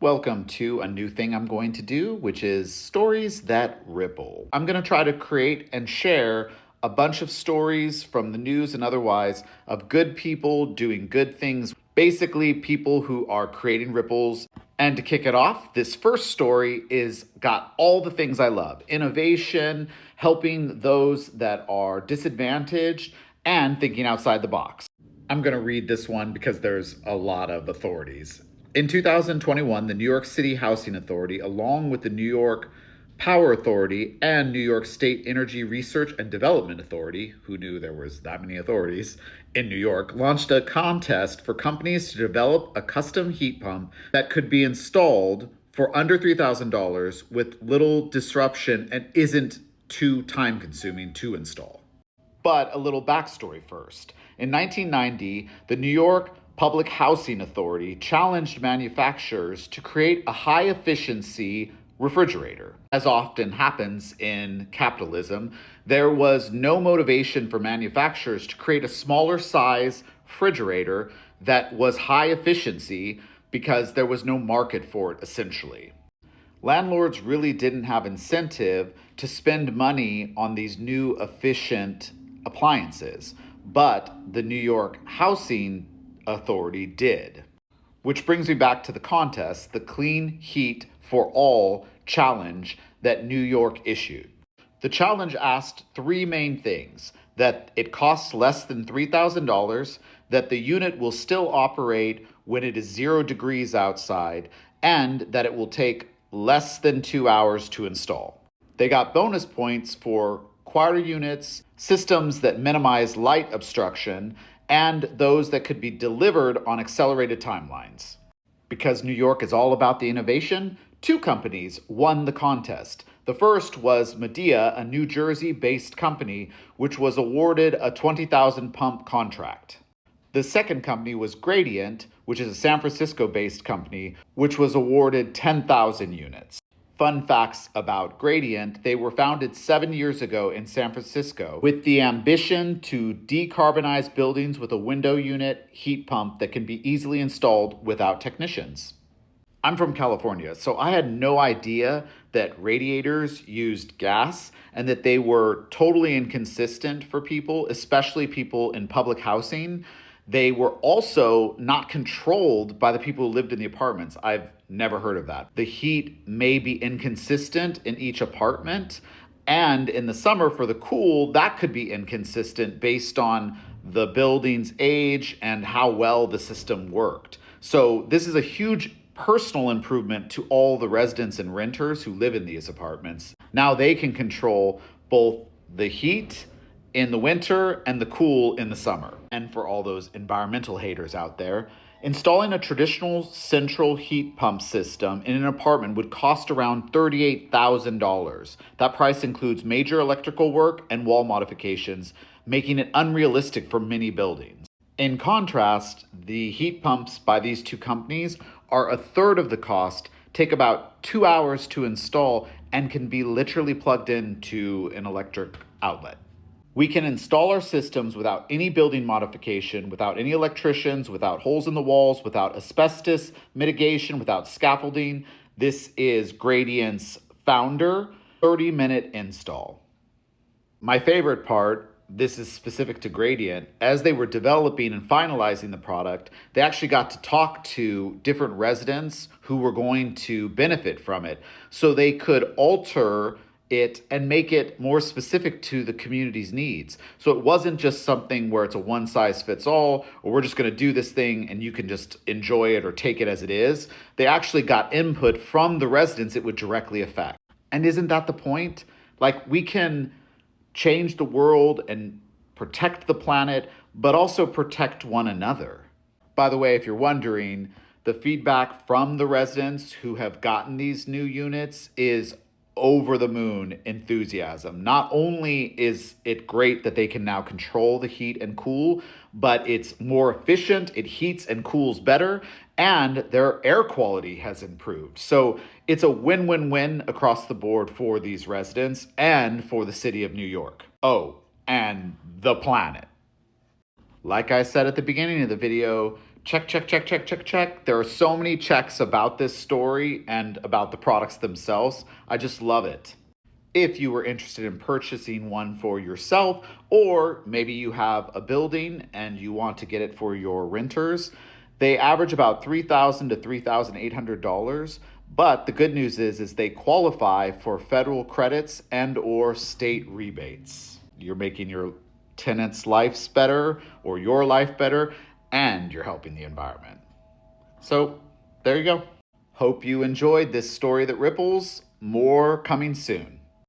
Welcome to a new thing I'm going to do, which is stories that ripple. I'm going to try to create and share a bunch of stories from the news and otherwise of good people doing good things, basically people who are creating ripples. And to kick it off, this first story is got all the things I love: innovation, helping those that are disadvantaged, and thinking outside the box. I'm going to read this one because there's a lot of authorities. In 2021, the New York City Housing Authority, along with the New York Power Authority and New York State Energy Research and Development Authority, who knew there was that many authorities in New York, launched a contest for companies to develop a custom heat pump that could be installed for under $3,000 with little disruption and isn't too time-consuming to install. But a little backstory first. In 1990, the New York Public Housing Authority challenged manufacturers to create a high-efficiency refrigerator. As often happens in capitalism, there was no motivation for manufacturers to create a smaller size refrigerator that was high efficiency because there was no market for it, essentially. Landlords really didn't have incentive to spend money on these new efficient appliances, but the New York Housing Authority did. Which brings me back to the contest, the Clean Heat for All challenge that New York issued. The challenge asked three main things: that it costs less than $3,000, that the unit will still operate when it is 0 degrees outside, and that it will take less than 2 hours to install. They got bonus points for quieter units, systems that minimize light obstruction, and those that could be delivered on accelerated timelines. Because New York is all about the innovation, 2 companies won the contest. The first was Midea, a New Jersey-based company, which was awarded a 20,000 pump contract. The second company was Gradient, which is a San Francisco-based company, which was awarded 10,000 units. Fun facts about Gradient: they were founded 7 years ago in San Francisco with the ambition to decarbonize buildings with a window unit heat pump that can be easily installed without technicians. I'm from California, so I had no idea that radiators used gas and that they were totally inconsistent for people, especially people in public housing. They were also not controlled by the people who lived in the apartments. I've never heard of that. The heat may be inconsistent in each apartment, and in the summer for the cool, that could be inconsistent based on the building's age and how well the system worked. So this is a huge personal improvement to all the residents and renters who live in these apartments. Now they can control both the heat in the winter and the cool in the summer. And for all those environmental haters out there, installing a traditional central heat pump system in an apartment would cost around $38,000. That price includes major electrical work and wall modifications, making it unrealistic for many buildings. In contrast, the heat pumps by these 2 companies are a third of the cost, take about 2 hours to install, and can be literally plugged into an electric outlet. We can install our systems without any building modification, without any electricians, without holes in the walls, without asbestos mitigation, without scaffolding. This is Gradient's founder, 30-minute install. My favorite part, this is specific to Gradient, as they were developing and finalizing the product, they actually got to talk to different residents who were going to benefit from it, so they could alter it and make it more specific to the community's needs. So it wasn't just something where it's a one size fits all, or we're just going to do this thing and you can just enjoy it or take it as it is. They actually got input from the residents it would directly affect. And isn't that the point? Like, we can change the world and protect the planet, but also protect one another. By the way, if you're wondering, the feedback from the residents who have gotten these new units is over the moon enthusiasm. Not only is it great that they can now control the heat and cool, but it's more efficient, it heats and cools better, and their air quality has improved. So it's a win-win-win across the board for these residents and for the city of New York. Oh, and the planet. Like I said at the beginning of the video, Check, check, check, check, check, check. There are so many checks about this story and about the products themselves. I just love it. If you were interested in purchasing one for yourself, or maybe you have a building and you want to get it for your renters, they average about $3,000 to $3,800. But the good news is they qualify for federal credits and or state rebates. You're making your tenants' lives better or your life better, and you're helping the environment. So there you go. Hope you enjoyed this story that ripples. More coming soon.